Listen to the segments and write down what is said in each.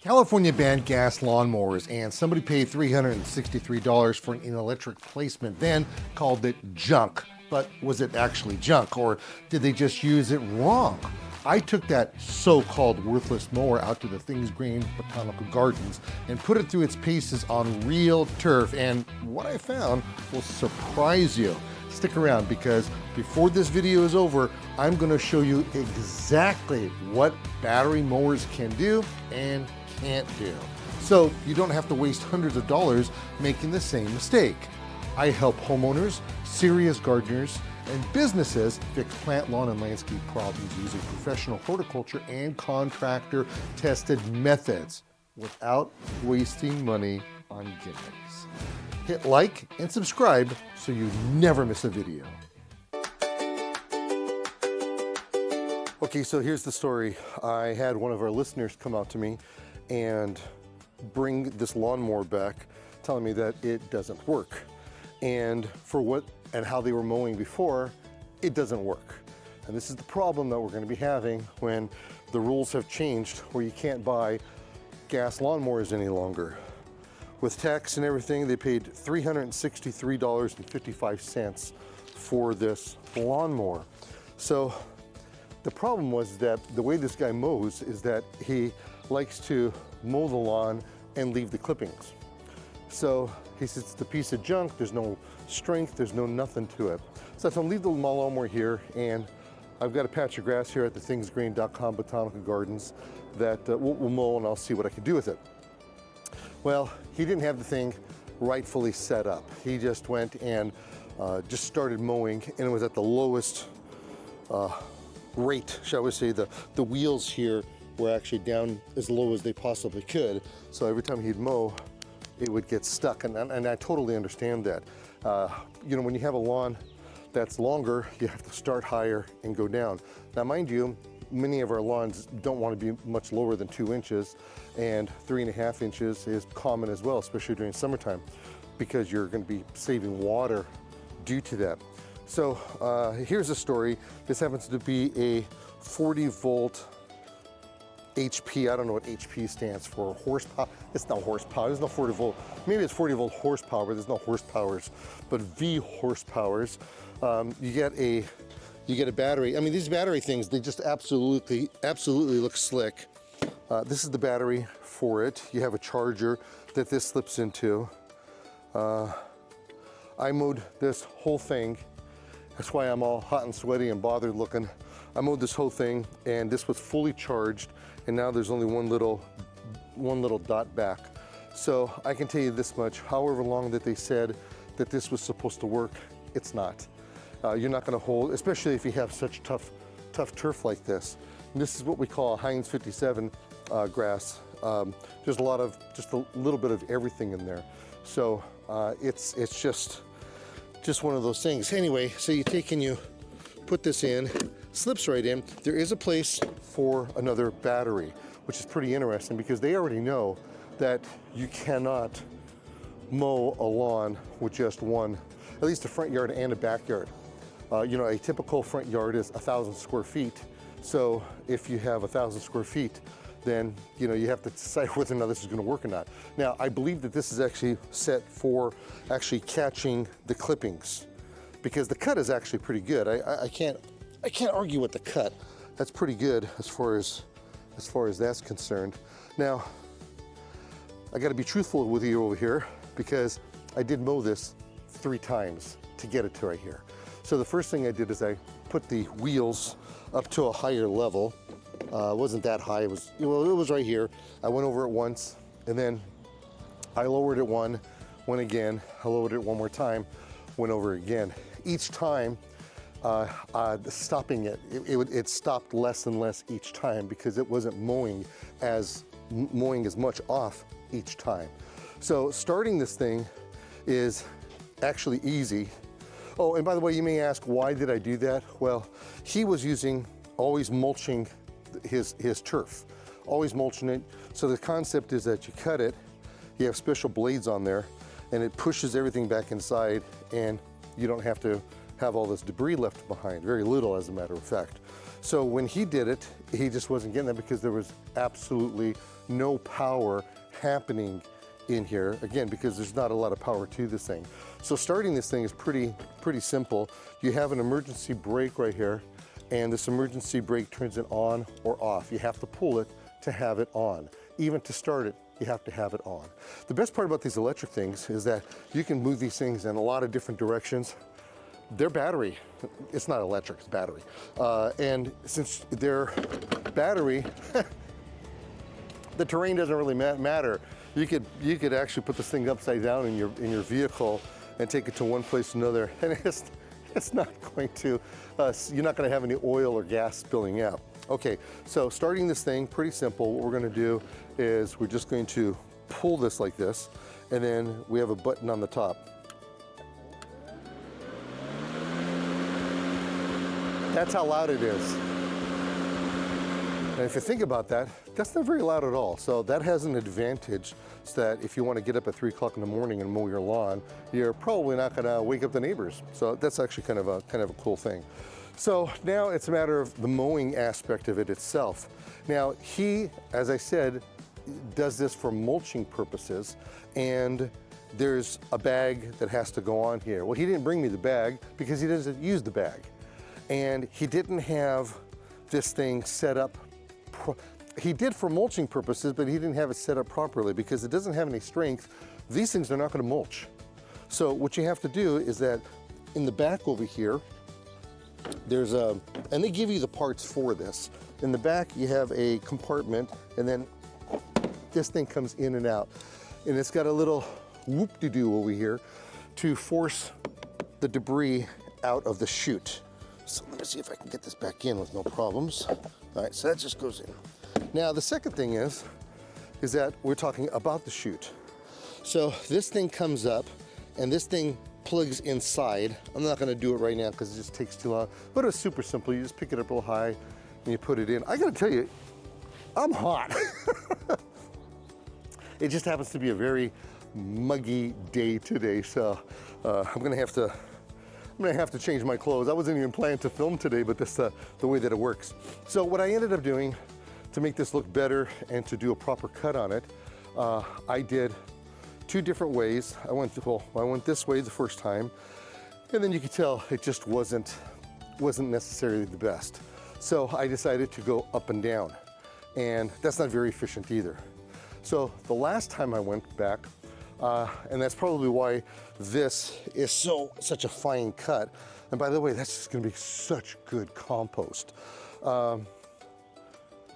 California banned gas lawnmowers, and somebody paid $363 for an electric replacement, then called it junk. But was it actually junk, or did they just use it wrong? I took that so-called worthless mower out to the Things Green Botanical Gardens and put it through its paces on real turf, and what I found will surprise you. Stick around, because before this video is over, I'm going to show you exactly what battery mowers can do and can't do, so you don't have to waste hundreds of dollars making the same mistake. I help homeowners, serious gardeners, and businesses fix plant, lawn, and landscape problems using professional horticulture and contractor tested methods without wasting money on gimmicks. Hit like and subscribe so you never miss a video. Okay, so here's the story. I had one of our listeners come out to me and bring this lawnmower back, telling me that it doesn't work. And for what and how they were mowing before, it doesn't work. And this is the problem that we're going to be having when the rules have changed, where you can't buy gas lawnmowers any longer. With tax and everything, they paid $363.55 for this lawnmower. So the problem was that the way this guy mows is that he likes to mow the lawn and leave the clippings. So he says it's a piece of junk, there's no strength, there's no nothing to it. So I told him, leave the lawnmower here, and I've got a patch of grass here at the thingsgreen.com Botanical Gardens that we'll mow, and I'll see what I can do with it. Well, he didn't have the thing rightfully set up. He just went and just started mowing, and it was at the lowest rate, shall we say. The wheels here were actually down as low as they possibly could. So every time he'd mow, it would get stuck, and I totally understand that. You know, when you have a lawn that's longer, you have to start higher and go down. Now, mind you, many of our lawns don't want to be much lower than 2 inches, and 3.5 inches is common as well, especially during summertime, because you're going to be saving water due to that. So here's a story. This happens to be a 40-volt HP. I don't know what HP stands for. Horsepower. It's not horsepower. There's no 40 volt. Maybe it's 40 volt horsepower, but there's no horsepowers. But V horsepowers. You get a battery. I mean, these battery things, they just absolutely look slick. This is the battery for it. You have a charger that this slips into. I mowed this whole thing. That's why I'm all hot and sweaty and bothered looking. I mowed this whole thing, and this was fully charged, and now there's only one little dot back. So I can tell you this much: however long that they said that this was supposed to work, it's not. You're not going to hold, especially if you have such tough turf like this. And this is what we call a Heinz 57 grass. There's just a little bit of everything in there. So it's just one of those things. Anyway, so you take and you put this in, slips right in. There is a place for another battery, which is pretty interesting, because they already know that you cannot mow a lawn with just one, at least a front yard and a backyard. You know, a typical front yard is 1,000 square feet. So if you have 1,000 square feet, then you know you have to decide whether or not this is going to work or not. Now, I believe that this is actually set for actually catching the clippings, because the cut is actually pretty good. I can't argue with the cut. That's pretty good as far as that's concerned. Now, I got to be truthful with you over here, because I did mow this 3 times to get it to right here. So the first thing I did is I put the wheels up to a higher level. It wasn't that high. It was right here. I went over it once, and then I lowered it went again. I lowered it one more time, went over again. Each time, stopping it stopped less and less each time, because it wasn't mowing as much off each time. So starting this thing is actually easy. Oh, and by the way, you may ask, why did I do that? Well, he was always mulching his turf, always mulching it. So the concept is that you cut it, you have special blades on there, and it pushes everything back inside, and you don't have to have all this debris left behind, very little as a matter of fact. So when he did it, he just wasn't getting that because there was absolutely no power happening in here, again, because there's not a lot of power to this thing. So starting this thing is pretty simple. You have an emergency brake right here, and this emergency brake turns it on or off. You have to pull it to have it on. Even to start it, you have to have it on. The best part about these electric things is that you can move these things in a lot of different directions. They're battery. It's not electric, it's battery. And since they're battery, the terrain doesn't really matter. You could actually put this thing upside down in your vehicle and take it to one place to another, and it's not going to, you're not going to have any oil or gas spilling out. Okay, so starting this thing, pretty simple. What we're going to do is we're just going to pull this like this, and then we have a button on the top. That's how loud it is. And if you think about that, that's not very loud at all. So that has an advantage, so that if you want to get up at 3 o'clock in the morning and mow your lawn, you're probably not going to wake up the neighbors. So that's actually kind of a cool thing. So now it's a matter of the mowing aspect of it itself. Now he, as I said, does this for mulching purposes, and there's a bag that has to go on here. Well, he didn't bring me the bag because he doesn't use the bag. And he didn't have this thing set up. He did for mulching purposes, but he didn't have it set up properly because it doesn't have any strength. These things are not going to mulch. So what you have to do is that in the back over here, there's and they give you the parts for this. In the back, you have a compartment, and then this thing comes in and out. And it's got a little whoop-de-doo over here to force the debris out of the chute. So let me see if I can get this back in with no problems. All right, so that just goes in. Now the second thing is that we're talking about the chute. So this thing comes up, and this thing plugs inside. I'm not gonna do it right now because it just takes too long, but it's super simple. You just pick it up real high and you put it in. I gotta tell you, I'm hot. It just happens to be a very muggy day today, so I'm gonna have to change my clothes. I wasn't even planning to film today, but that's the way that it works. So what I ended up doing to make this look better and to do a proper cut on it, I did 2 different ways. I went this way the first time, and then you could tell it just wasn't necessarily the best. So I decided to go up and down, and that's not very efficient either. So the last time I went back, and that's probably why this is such a fine cut. And by the way, that's just gonna be such good compost.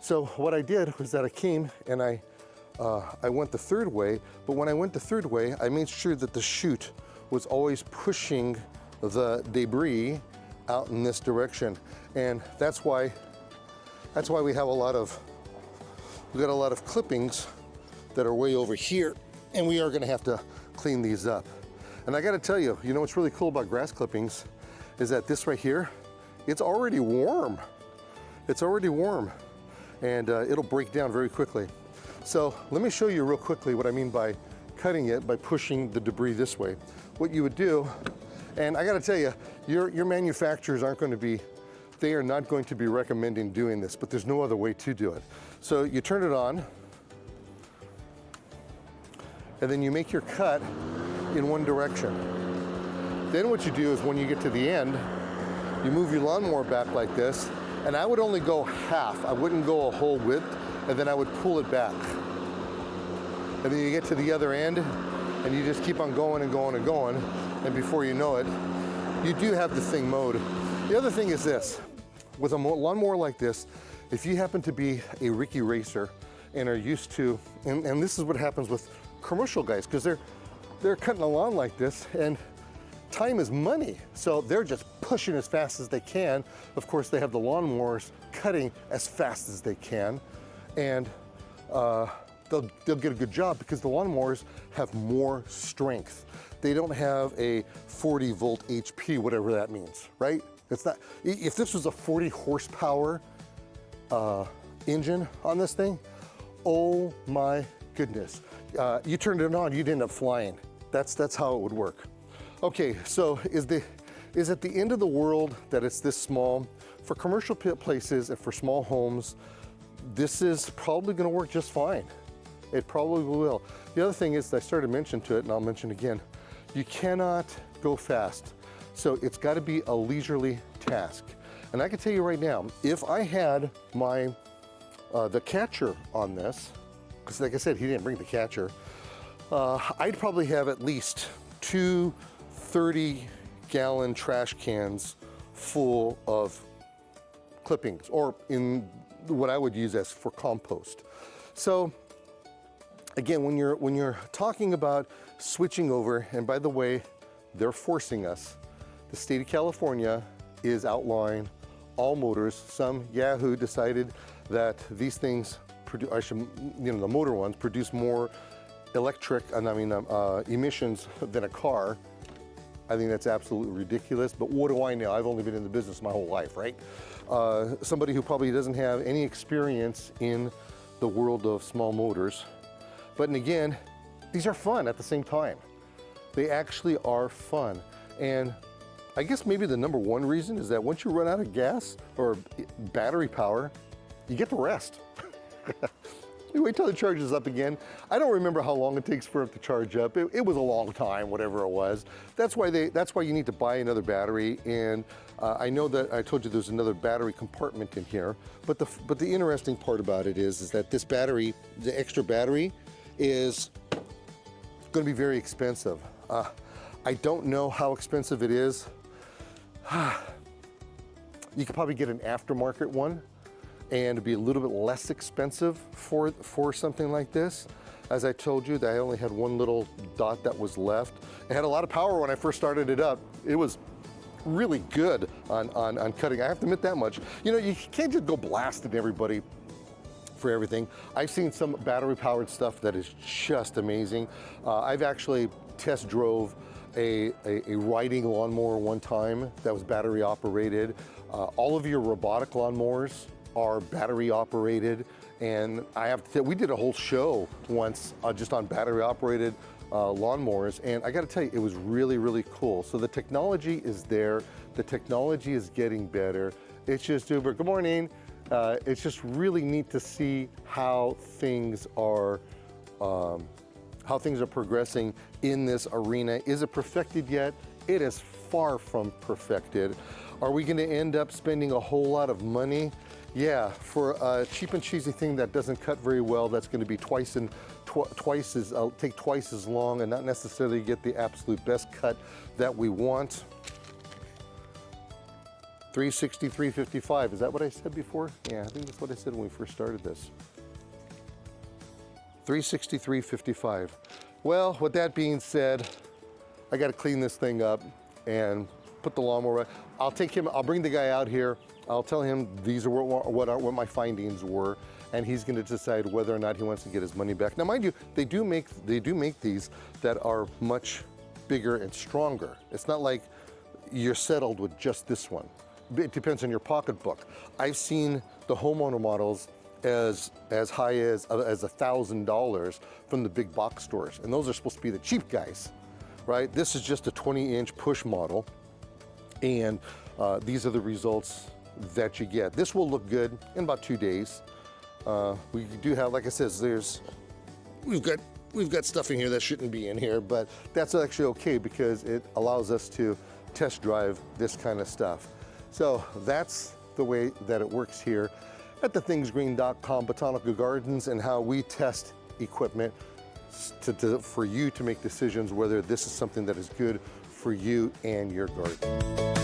So what I did was that I came and I went the third way, but when I went the third way, I made sure that the chute was always pushing the debris out in this direction. And that's why we have a lot of clippings that are way over here, and we are gonna have to clean these up. And I gotta tell you, you know what's really cool about grass clippings is that this right here, it's already warm. It's already warm, and it'll break down very quickly. So let me show you real quickly what I mean by cutting it by pushing the debris this way. What you would do, and I gotta tell you, your manufacturers they are not going to be recommending doing this, but there's no other way to do it. So you turn it on, and then you make your cut in one direction. Then what you do is when you get to the end, you move your lawnmower back like this, and I would only go half. I wouldn't go a whole width, and then I would pull it back. And then you get to the other end, and you just keep on going and going and going, and before you know it, you do have the thing mowed. The other thing is this, with a lawnmower like this, if you happen to be a Ricky racer and are used to, and this is what happens with commercial guys, because they're cutting a lawn like this, and time is money. So they're just pushing as fast as they can. Of course, they have the lawnmowers cutting as fast as they can, and they'll get a good job because the lawnmowers have more strength. They don't have a 40 volt HP, whatever that means, right? It's not, if this was a 40 horsepower engine on this thing, oh my goodness. You turned it on, you'd end up flying. That's how it would work. Okay, so is it the end of the world that it's this small? For commercial places and for small homes, this is probably going to work just fine. It probably will. The other thing is, I started to mention to it, and I'll mention again, you cannot go fast. So it's got to be a leisurely task. And I can tell you right now, if I had my the catcher on this, because like I said, he didn't bring the catcher, I'd probably have at least 2 30-gallon trash cans full of clippings, or in what I would use as for compost. So again, when you're talking about switching over, and by the way, they're forcing us, the state of California is outlawing all motors. Some Yahoo decided that these things, the motor ones, produce more emissions than a car. I think that's absolutely ridiculous, but what do I know? I've only been in the business my whole life, right? Somebody who probably doesn't have any experience in the world of small motors. But and again, these are fun at the same time. They actually are fun. And I guess maybe the number one reason is that once you run out of gas or battery power, you get to rest. You wait till it charges up again. I don't remember how long it takes for it to charge up. It was a long time, whatever it was. That's why you need to buy another battery. And I know that I told you there's another battery compartment in here. But the interesting part about it is that this battery, the extra battery, is going to be very expensive. I don't know how expensive it is. You could probably get an aftermarket one, and it'd be a little bit less expensive for something like this. As I told you, that I only had one little dot that was left. It had a lot of power when I first started it up. It was really good on cutting. I have to admit that much. You know, you can't just go blasting everybody for everything. I've seen some battery powered stuff that is just amazing. I've actually test drove a riding lawnmower one time that was battery operated. All of your robotic lawnmowers are battery operated, and I have to say, we did a whole show once just on battery operated lawnmowers, and I got to tell you, it was really, really cool. So the technology is there, the technology is getting better. It's just Uber. Good morning. It's just really neat to see how things are progressing in this arena. Is it perfected yet? It is far from perfected. Are we going to end up spending a whole lot of money? Yeah, for a cheap and cheesy thing that doesn't cut very well, that's going to be take twice as long and not necessarily get the absolute best cut that we want. $360, $355. Is that what I said before? Yeah, I think that's what I said when we first started this. $360, $355. Well, with that being said, I got to clean this thing up and put the lawnmower. I'll bring the guy out here. I'll tell him these are what my findings were, and he's going to decide whether or not he wants to get his money back. Now, mind you, they do make these that are much bigger and stronger. It's not like you're settled with just this one. It depends on your pocketbook. I've seen the homeowner models as high as $1,000 from the big box stores, and those are supposed to be the cheap guys, right? This is just a 20-inch push model, and these are the results that you get. This will look good in about 2 days. We do have, like I said, we've got stuff in here that shouldn't be in here, but that's actually okay because it allows us to test drive this kind of stuff. So that's the way that it works here at the thingsgreen.com Botanical Gardens, and how we test equipment for you to make decisions whether this is something that is good for you and your garden.